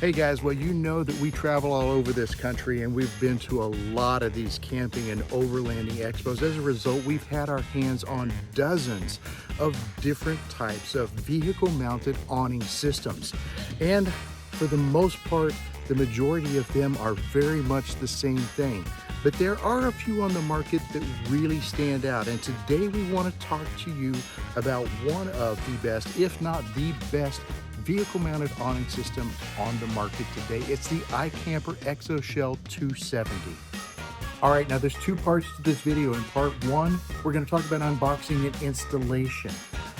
Hey guys, well, you know that we travel all over this country and we've been to a lot of these camping and overlanding expos. As a result, we've had our hands on dozens of different types of vehicle mounted awning systems. And for the most part, the majority of them are very much the same thing. But there are a few on the market that really stand out. And today we want to talk to you about one of the best, if not the best, vehicle-mounted awning system on the market today. It's the iKamper Exoshell 270. All right, now there's two parts to this video. In part one, we're going to talk about unboxing and installation.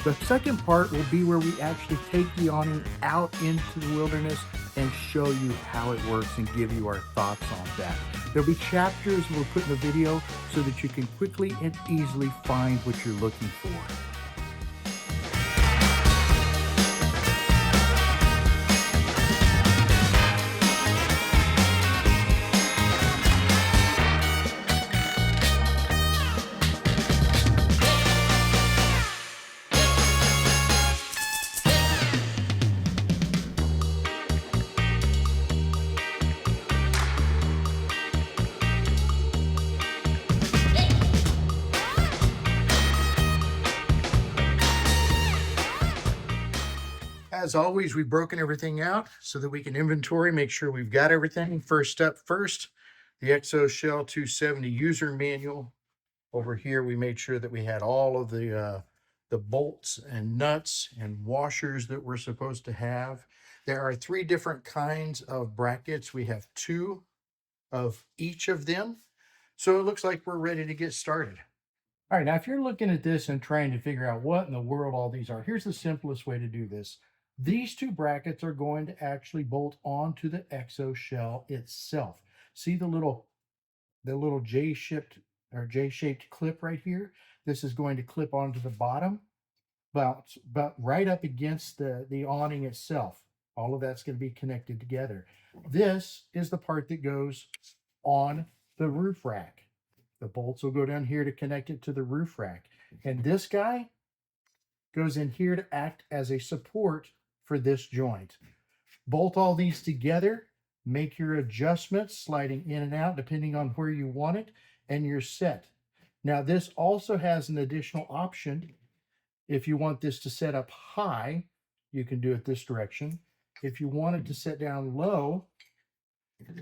The second part will be where we actually take the awning out into the wilderness and show you how it works and give you our thoughts on that. There'll be chapters we'll put in the video so that you can quickly and easily find what you're looking for. As always, we've broken everything out so that we can inventory, make sure we've got everything. First, the Exoshell 270 user manual. Over here, we made sure that we had all of the bolts and nuts and washers that we're supposed to have. There are three different kinds of brackets. We have two of each of them. So it looks like we're ready to get started. All right, now if you're looking at this and trying to figure out what in the world all these are, here's the simplest way to do this. These two brackets are going to actually bolt onto the Exoshell itself. See the little J-shaped clip right here? This is going to clip onto the bottom, but right up against the awning itself. All of that's going to be connected together. This is the part that goes on the roof rack. The bolts will go down here to connect it to the roof rack. And this guy goes in here to act as a support for this joint. Bolt all these together, make your adjustments sliding in and out depending on where you want it, and you're set. Now this also has an additional option. If you want this to set up high, you can do it this direction. If you want it to set down low,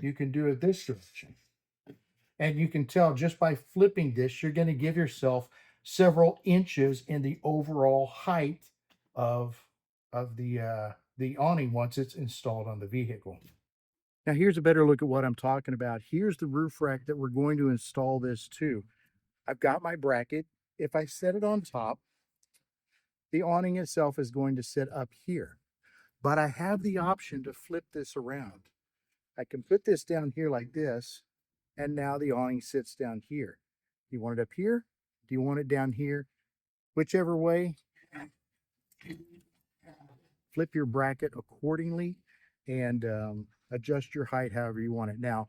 you can do it this direction. And you can tell just by flipping this, you're going to give yourself several inches in the overall height of the awning once it's installed on the vehicle. Now here's a better look at what I'm talking about. Here's the roof rack that we're going to install this to. I've got my bracket. If I set it on top, the awning itself is going to sit up here. But I have the option to flip this around. I can put this down here like this, and now the awning sits down here. Do you want it up here? Do you want it down here? Whichever way, flip your bracket accordingly and adjust your height however you want it. Now,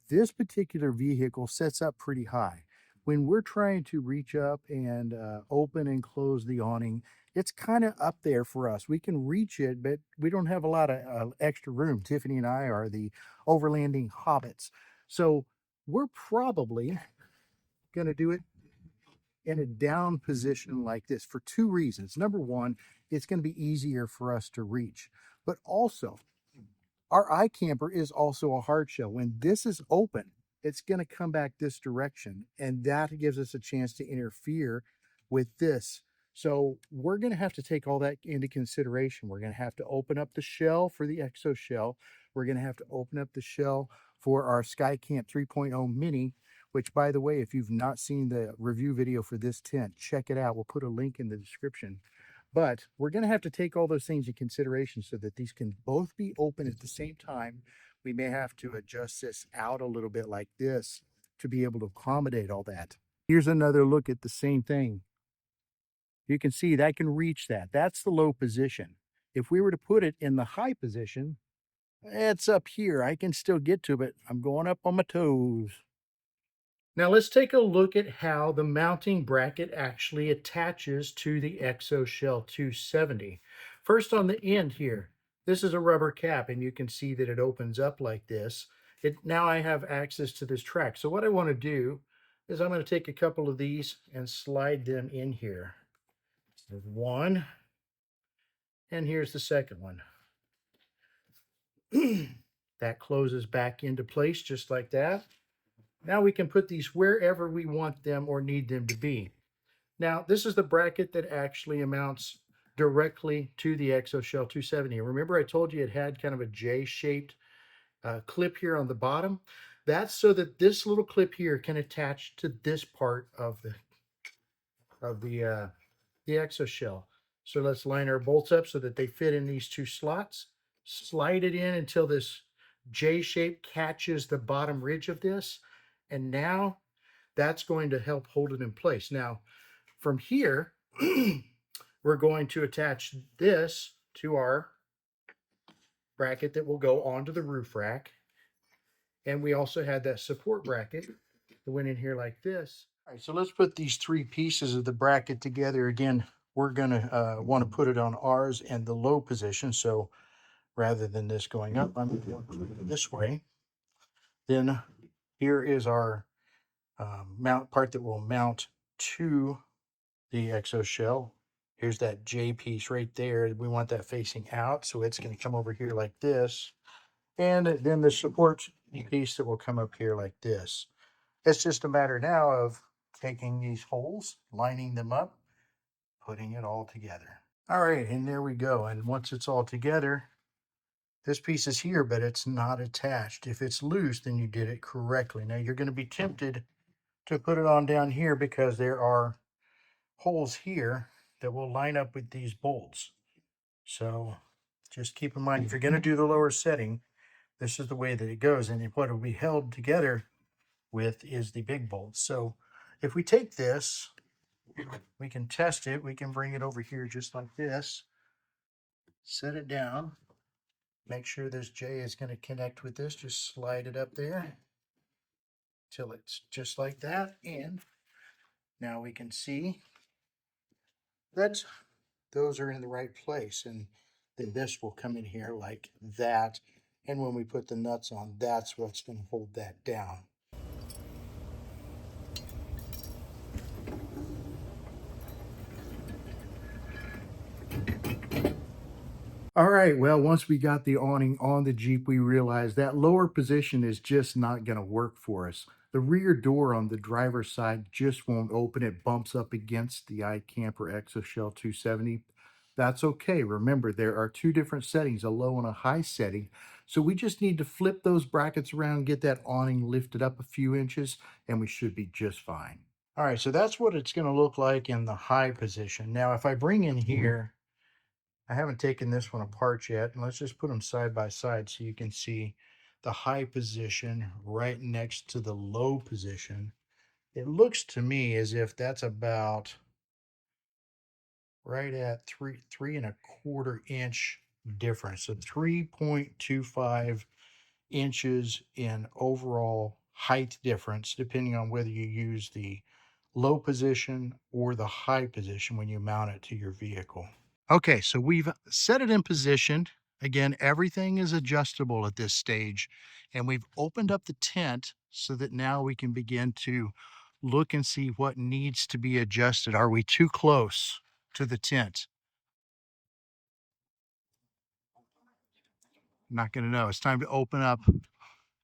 this particular vehicle sets up pretty high. When we're trying to reach up and open and close the awning, it's kind of up there for us. We can reach it, but we don't have a lot of extra room. Tiffany and I are the overlanding hobbits. So we're probably going to do it in a down position like this for two reasons. Number one, it's going to be easier for us to reach. But also, our iKamper is also a hard shell. When this is open, it's going to come back this direction, and that gives us a chance to interfere with this. So we're going to have to take all that into consideration. We're going to have to open up the shell for the Exoshell. We're going to have to open up the shell for our Skycamp 3.0 Mini, which, by the way, if you've not seen the review video for this tent, check it out. We'll put a link in the description. But we're going to have to take all those things in consideration so that these can both be open at the same time. We may have to adjust this out a little bit like this to be able to accommodate all that. Here's another look at the same thing. You can see that can reach that. That's the low position. If we were to put it in the high position, it's up here. I can still get to it, but I'm going up on my toes. Now let's take a look at how the mounting bracket actually attaches to the Exoshell 270. First on the end here, This is a rubber cap, and you can see that it opens up like this. Now I have access to this track. So what I want to do is I'm going to take a couple of these and slide them in here. There's one, and here's the second one. That closes back into place just like that. Now we can put these wherever we want them or need them to be. Now, this is the bracket that actually mounts directly to the Exoshell 270. Remember I told you it had kind of a J-shaped clip here on the bottom? That's so that this little clip here can attach to this part of the Exoshell. So let's line our bolts up so that they fit in these two slots. Slide it in until this J shape catches the bottom ridge of this. And now that's going to help hold it in place. Now, from here, we're going to attach this to our bracket that will go onto the roof rack. And we also had that support bracket that went in here like this. All right, so let's put these three pieces of the bracket together. Again, we're going to want to put it on ours and the low position. So rather than this going up, I'm going to put it this way. Then here is our mount part that will mount to the Exoshell. Here's that J piece right there. We want that facing out, so it's going to come over here like this. And then the support piece that will come up here like this. It's just a matter now of taking these holes, lining them up, putting it all together. All right, and there we go. And once it's all together, this piece is here, but it's not attached. If it's loose, then you did it correctly. Now you're going to be tempted to put it on down here because there are holes here that will line up with these bolts. So just keep in mind, if you're going to do the lower setting, this is the way that it goes. And what will be held together with is the big bolts. So if we take this, we can test it. We can bring it over here just like this, set it down, make sure this J is going to connect with this. Just slide it up there till it's just like that. And now we can see that those are in the right place, and then this will come in here like that. And when we put the nuts on, that's what's going to hold that down. All right, well, once we got the awning on the Jeep, we realized that lower position is just not going to work for us. The rear door on the driver's side just won't open. It bumps up against the iKamper Exoshell 270. That's okay. Remember, there are two different settings, a low and a high setting. So we just need to flip those brackets around, get that awning lifted up a few inches, and we should be just fine. All right, so that's what it's going to look like in the high position. Now, if I bring in here, I haven't taken this one apart yet, and let's just put them side by side so you can see the high position right next to the low position. It looks to me as if that's about right at three and a quarter inch difference. So 3.25 inches in overall height difference, depending on whether you use the low position or the high position when you mount it to your vehicle. Okay, so we've set it in position. Again, everything is adjustable at this stage, and we've opened up the tent so that now we can begin to look and see what needs to be adjusted. Are we too close to the tent? I'm not going to know. It's time to open up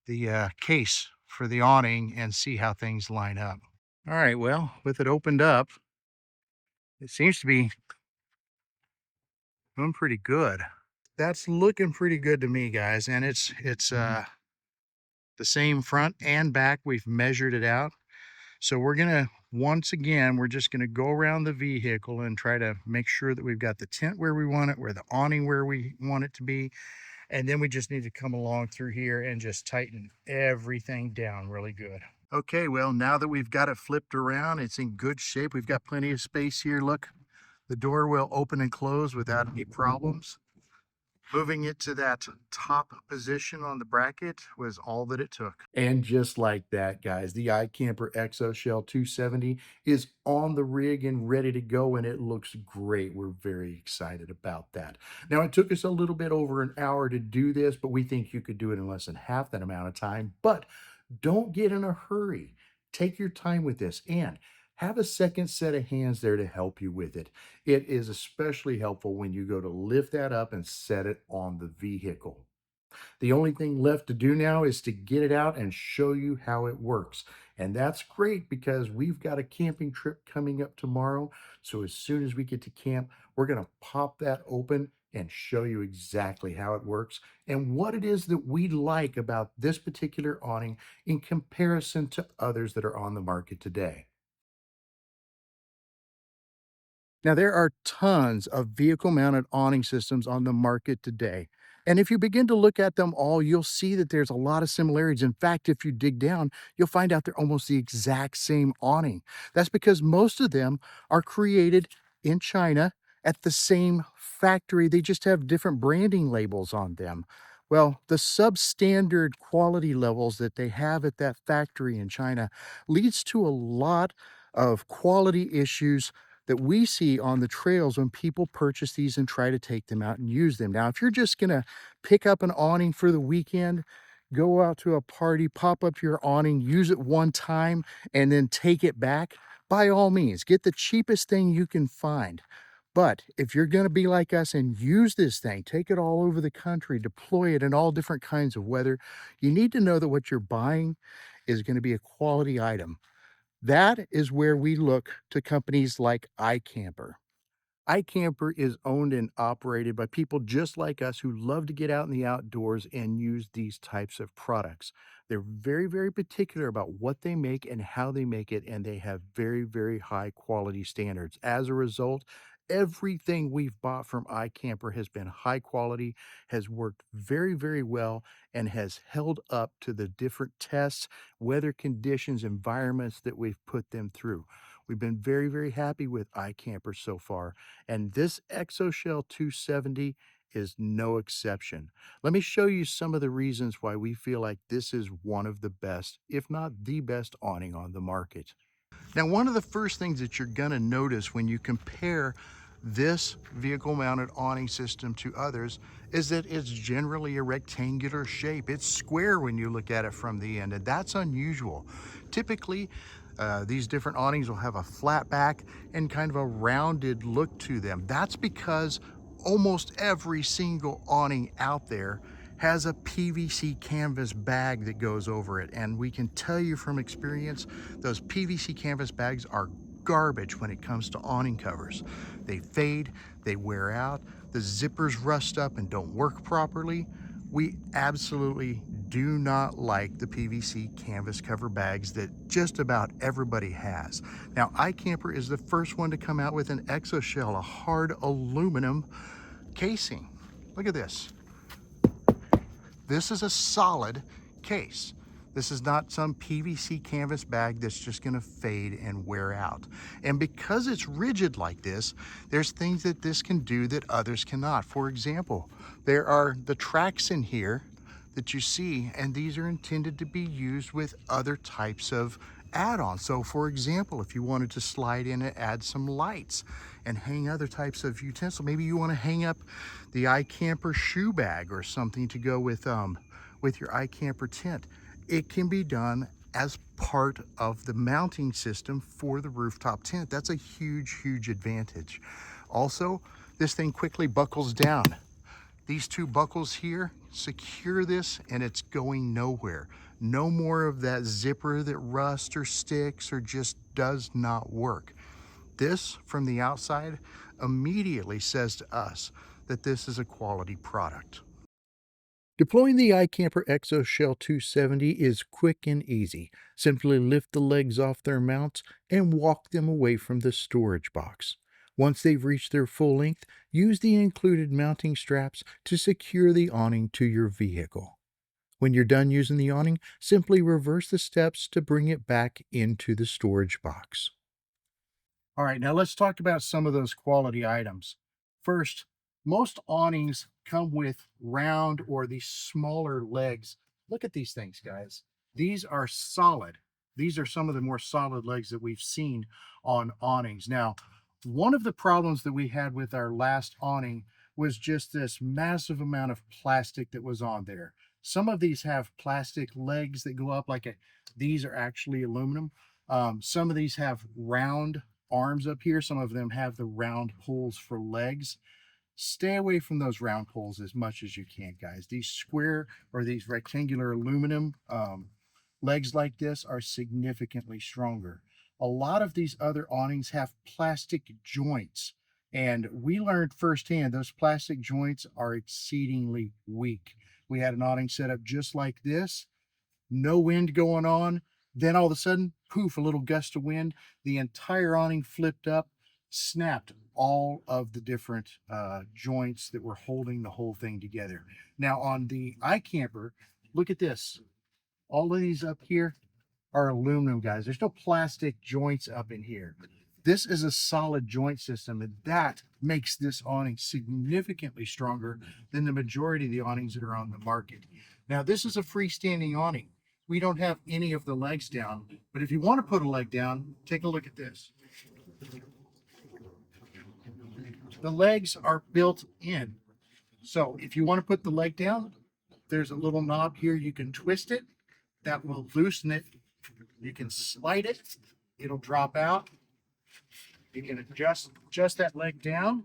the case for the awning and see how things line up. All right, well, with it opened up, it seems to be doing pretty good. That's looking pretty good to me, guys, and it's the same front and back. We've measured it out. So we're gonna, once again, we're just gonna go around the vehicle and try to make sure that we've got the tent where we want it, where the awning where we want it to be. And then we just need to come along through here and just tighten everything down really good. Okay, well, now that we've got it flipped around, it's in good shape. We've got plenty of space here. Look, the door will open and close without any problems. Moving it to that top position on the bracket was all that it took. And just like that, guys, the iKamper Exoshell 270 is on the rig and ready to go, and it looks great. We're very excited about that. Now, it took us a little bit over an hour to do this, but we think you could do it in less than half that amount of time. But don't get in a hurry. Take your time with this and have a second set of hands there to help you with it. It is especially helpful when you go to lift that up and set it on the vehicle. The only thing left to do now is to get it out and show you how it works. And that's great because we've got a camping trip coming up tomorrow. So as soon as we get to camp, we're going to pop that open and show you exactly how it works and what it is that we like about this particular awning in comparison to others that are on the market today. Now, there are tons of vehicle mounted awning systems on the market today. And if you begin to look at them all, you'll see that there's a lot of similarities. In fact, if you dig down, you'll find out they're almost the exact same awning. That's because most of them are created in China at the same factory. They just have different branding labels on them. Well, the substandard quality levels that they have at that factory in China leads to a lot of quality issues that we see on the trails when people purchase these and try to take them out and use them. Now, if you're just going to pick up an awning for the weekend, go out to a party, pop up your awning, use it one time, and then take it back, by all means, get the cheapest thing you can find. But if you're going to be like us and use this thing, take it all over the country, deploy it in all different kinds of weather, you need to know that what you're buying is going to be a quality item. That is where we look to companies like iKamper. iKamper is owned and operated by people just like us who love to get out in the outdoors and use these types of products. They're very, very particular about what they make and how they make it, and they have very, very high quality standards. As a result, everything we've bought from iKamper has been high quality, has worked very, very well, and has held up to the different tests, weather conditions, environments that we've put them through. We've been very, very happy with iKamper so far, and this Exoshell 270 is no exception. Let me show you some of the reasons why we feel like this is one of the best, if not the best awning on the market. Now, one of the first things that you're gonna notice when you compare this vehicle mounted awning system to others is that it's generally a rectangular shape. It's square when you look at it from the end, and that's unusual. Typically, these different awnings will have a flat back and kind of a rounded look to them. That's because almost every single awning out there has a PVC canvas bag that goes over it. And we can tell you from experience, those PVC canvas bags are garbage when it comes to awning covers. They fade, they wear out, the zippers rust up and don't work properly. We absolutely do not like the PVC canvas cover bags that just about everybody has. Now, iKamper is the first one to come out with an Exoshell, a hard aluminum casing. Look at this. This is a solid case. This is not some PVC canvas bag that's just gonna fade and wear out. And because it's rigid like this, there's things that this can do that others cannot. For example, there are the tracks in here that you see, and these are intended to be used with other types of add-ons. So for example, if you wanted to slide in and add some lights and hang other types of utensils, maybe you want to hang up the iKamper shoe bag or something to go with your iKamper tent. It can be done as part of the mounting system for the rooftop tent. That's a huge, huge advantage. Also, this thing quickly buckles down. These two buckles here secure this and it's going nowhere. No more of that zipper that rusts or sticks or just does not work. This from the outside immediately says to us that this is a quality product. Deploying the iKamper Exoshell 270 is quick and easy. Simply lift the legs off their mounts and walk them away from the storage box. Once they've reached their full length, use the included mounting straps to secure the awning to your vehicle. When you're done using the awning, simply reverse the steps to bring it back into the storage box. All right, now let's talk about some of those quality items. First, Most awnings come with round or these smaller legs. Look at these things, guys. These are solid. These are some of the more solid legs that we've seen on awnings. Now, one of the problems that we had with our last awning was just this massive amount of plastic that was on there. Some of these have plastic legs that go up these are actually aluminum. Some of these have round arms up here. Some of them have the round pulls for legs. Stay away from those round poles as much as you can, guys. These square or these rectangular aluminum legs like this are significantly stronger. A lot of these other awnings have plastic joints, and we learned firsthand those plastic joints are exceedingly weak. We had an awning set up just like this, no wind going on. Then all of a sudden, poof, a little gust of wind, the entire awning flipped up, snapped all of the different joints that were holding the whole thing together. Now on the iKamper, look at this. All of these up here are aluminum, guys. There's no plastic joints up in here. This is a solid joint system, and that makes this awning significantly stronger than the majority of the awnings that are on the market. Now, this is a freestanding awning. We don't have any of the legs down, but if you want to put a leg down, take a look at this. The legs are built in. So if you want to put the leg down, there's a little knob here. You can twist it. That will loosen it. You can slide it. It'll drop out. You can adjust that leg down,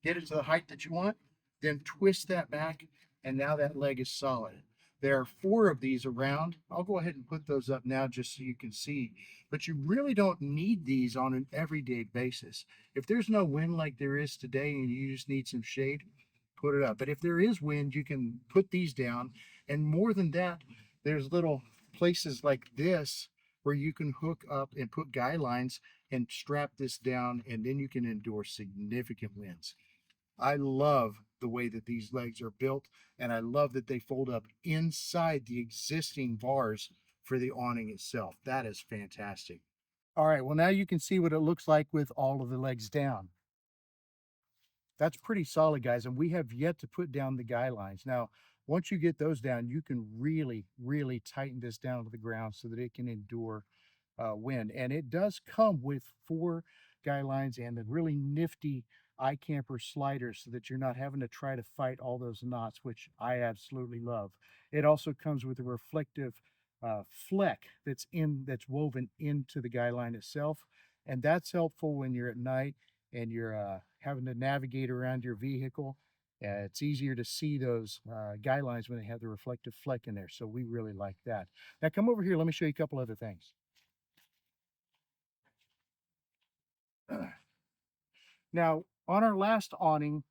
get it to the height that you want, then twist that back, and now that leg is solid. There are 4 of these around. I'll go ahead and put those up now just so you can see. But you really don't need these on an everyday basis. If there's no wind like there is today and you just need some shade, put it up. But if there is wind, you can put these down. And more than that, there's little places like this where you can hook up and put guy lines and strap this down, and then you can endure significant winds. I love the way that these legs are built, and I love that they fold up inside the existing bars for the awning itself. That is fantastic. All right, well, now you can see what it looks like with all of the legs down. That's pretty solid, guys, and we have yet to put down the guy lines. Now, once you get those down, you can really, really tighten this down to the ground so that it can endure wind. And it does come with 4 guy lines and the really nifty iKamper sliders so that you're not having to try to fight all those knots, which I absolutely love. It also comes with a reflective fleck that's woven into the guy line itself, and that's helpful when you're at night and you're having to navigate around your vehicle. It's easier to see those guy lines when they have the reflective fleck in there, so we really like that. Now come over here, let me show you a couple other things. Now, on our last awning,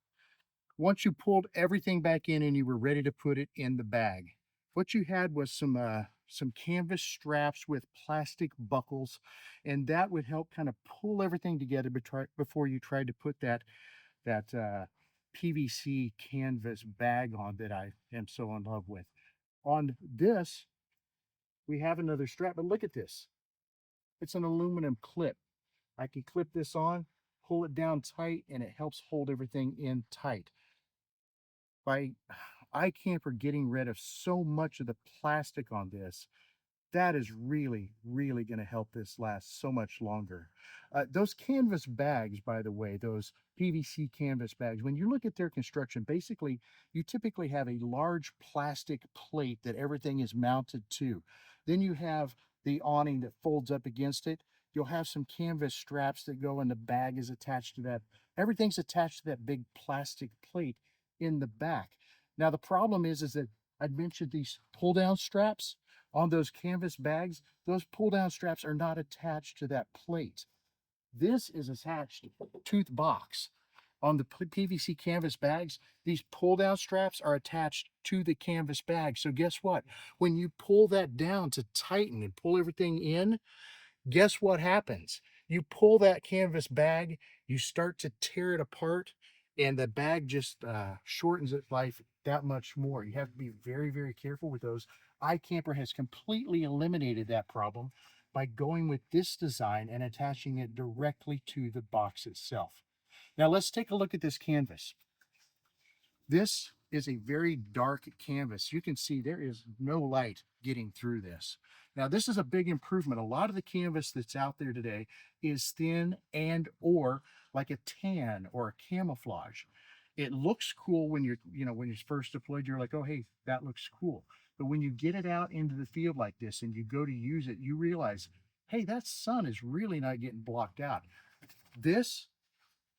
once you pulled everything back in and you were ready to put it in the bag, what you had was some canvas straps with plastic buckles, and that would help kind of pull everything together before you tried to put that PVC canvas bag on that I am so in love with. On this, we have another strap, but look at this. It's an aluminum clip. I can clip this on, pull it down tight, and it helps hold everything in tight. By iKamper getting rid of so much of the plastic on this, that is really, really going to help this last so much longer. Those canvas bags, by the way, those PVC canvas bags, when you look at their construction, basically, you typically have a large plastic plate that everything is mounted to. Then you have the awning that folds up against it. You'll have some canvas straps that go, and the bag is attached to that. Everything's attached to that big plastic plate in the back. Now, the problem is that I'd mentioned these pull-down straps on those canvas bags. Those pull-down straps are not attached to that plate. This is attached to the box. On the PVC canvas bags, these pull-down straps are attached to the canvas bag. So guess what? When you pull that down to tighten and pull everything in, guess what happens? You pull that canvas bag, you start to tear it apart, and the bag just shortens its life that much more. You have to be very, very careful with those. iKamper has completely eliminated that problem by going with this design and attaching it directly to the box itself. Now let's take a look at this canvas. This is a very dark canvas. You can see there is no light getting through this. Now, this is a big improvement. A lot of the canvas that's out there today is thin and or like a tan or a camouflage. It looks cool when when you're first deployed, you're like, oh, hey, that looks cool. But when you get it out into the field like this and you go to use it, you realize, hey, that sun is really not getting blocked out. This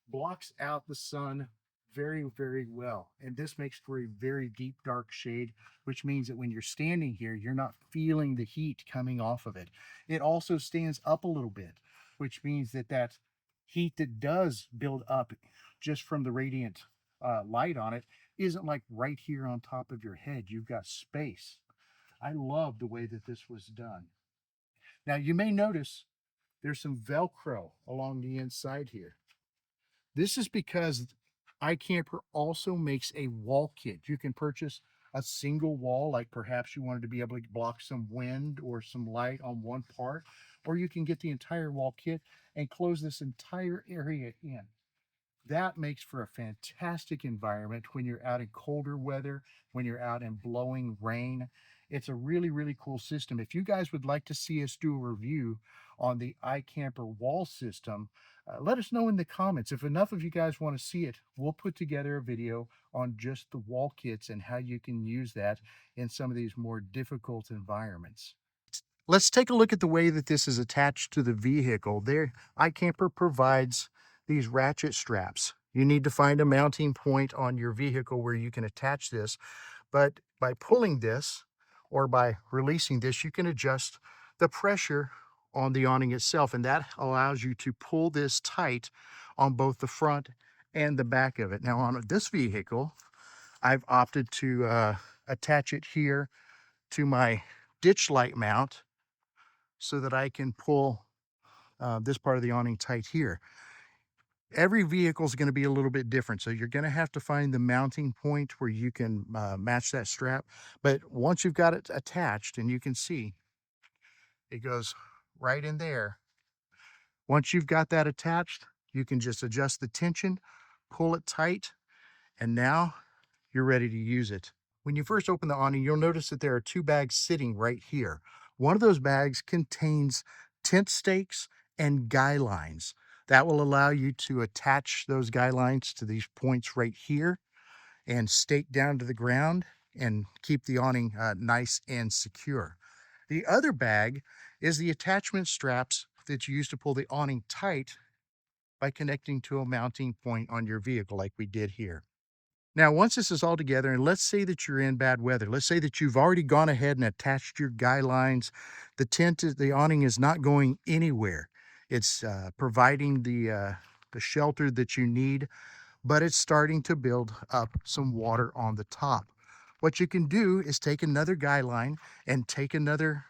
blocks out the sun very, very well. And this makes for a very deep, dark shade, which means that when you're standing here, you're not feeling the heat coming off of it. It also stands up a little bit, which means that that heat that does build up just from the radiant light on it isn't like right here on top of your head. You've got space. I love the way that this was done. Now, you may notice there's some Velcro along the inside here. This is because iKamper also makes a wall kit. You can purchase a single wall, like perhaps you wanted to be able to block some wind or some light on one part, or you can get the entire wall kit and close this entire area in. That makes for a fantastic environment when you're out in colder weather, when you're out in blowing rain. It's a really, really cool system. If you guys would like to see us do a review on the iKamper wall system, let us know in the comments. If enough of you guys want to see it, we'll put together a video on just the wall kits and how you can use that in some of these more difficult environments. Let's take a look at the way that this is attached to the vehicle. There, iKamper provides these ratchet straps. You need to find a mounting point on your vehicle where you can attach this, but by pulling this or by releasing this, you can adjust the pressure on the awning itself, and that allows you to pull this tight on both the front and the back of it. Now, on this vehicle, I've opted to attach it here to my ditch light mount so that I can pull this part of the awning tight here. Every vehicle is going to be a little bit different, so you're going to have to find the mounting point where you can match that strap. But once you've got it attached, and you can see it goes right in there. Once you've got that attached, you can just adjust the tension, pull it tight, and now you're ready to use it. When you first open the awning, you'll notice that there are two bags sitting right here. One of those bags contains tent stakes and guy lines. That will allow you to attach those guy lines to these points right here and stake down to the ground and keep the awning nice and secure. The other bag is the attachment straps that you use to pull the awning tight by connecting to a mounting point on your vehicle like we did here. Now, once this is all together, and let's say that you're in bad weather, let's say that you've already gone ahead and attached your guy lines, the awning is not going anywhere. It's providing the shelter that you need, but it's starting to build up some water on the top. What you can do is take another guy line and take another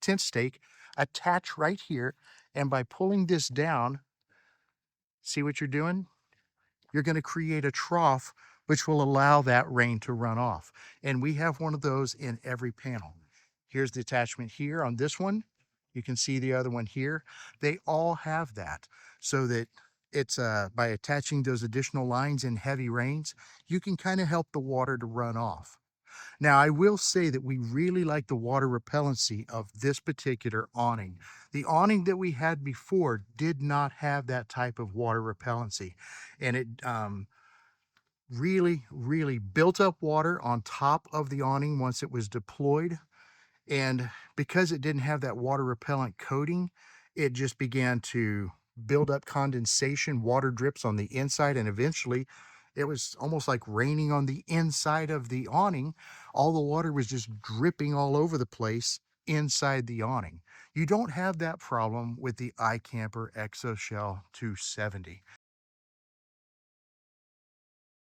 tent stake, attach right here, and by pulling this down, see what you're doing? You're going to create a trough which will allow that rain to run off. And we have one of those in every panel. Here's the attachment here on this one. You can see the other one here. They all have that, so that it's by attaching those additional lines in heavy rains, you can kind of help the water to run off. Now, I will say that we really like the water repellency of this particular awning. The awning that we had before did not have that type of water repellency, and it really built up water on top of the awning once it was deployed. And because it didn't have that water repellent coating, it just began to build up condensation, water drips on the inside, and eventually it was almost like raining on the inside of the awning. All the water was just dripping all over the place inside the awning. You don't have that problem with the iKamper Exoshell 270.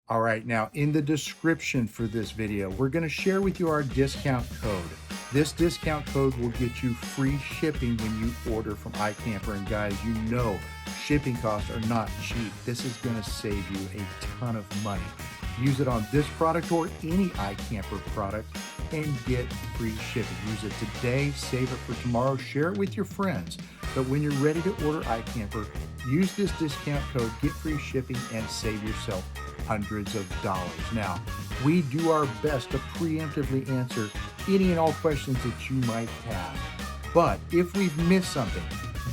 All right, now in the description for this video, we're going to share with you our discount code. This discount code will get you free shipping when you order from iKamper. And guys, you know shipping costs are not cheap. This is going to save you a ton of money. Use it on this product or any iKamper product and get free shipping. Use it today, save it for tomorrow, share it with your friends. But when you're ready to order iKamper, use this discount code, get free shipping, and save yourself hundreds of dollars. Now, we do our best to preemptively answer any and all questions that you might have. But if we've missed something,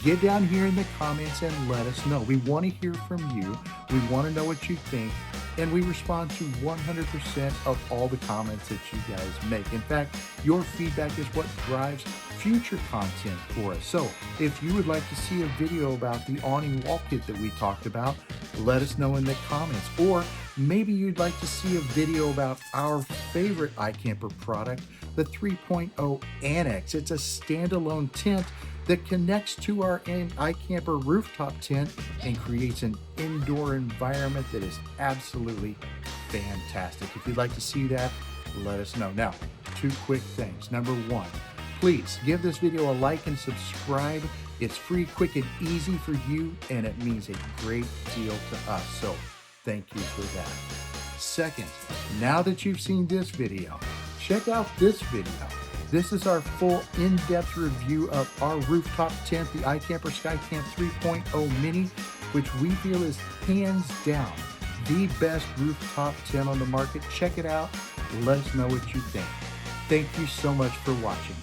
get down here in the comments and let us know. We want to hear from you. We want to know what you think. And we respond to 100% of all the comments that you guys make. In fact, your feedback is what drives future content for us. So if you would like to see a video about the awning wall kit that we talked about, let us know in the comments. Or maybe you'd like to see a video about our favorite iKamper product, the 3.0 Annex. It's a standalone tent that connects to our iKamper rooftop tent and creates an indoor environment that is absolutely fantastic. If you'd like to see that, let us know. Now, 2 quick things. Number 1, please give this video a like and subscribe. It's free, quick, and easy for you, and it means a great deal to us. So thank you for that. Second, now that you've seen this video, check out this video. This is our full in-depth review of our rooftop tent, the iKamper Skycamp 3.0 Mini, which we feel is hands down the best rooftop tent on the market. Check it out. Let us know what you think. Thank you so much for watching.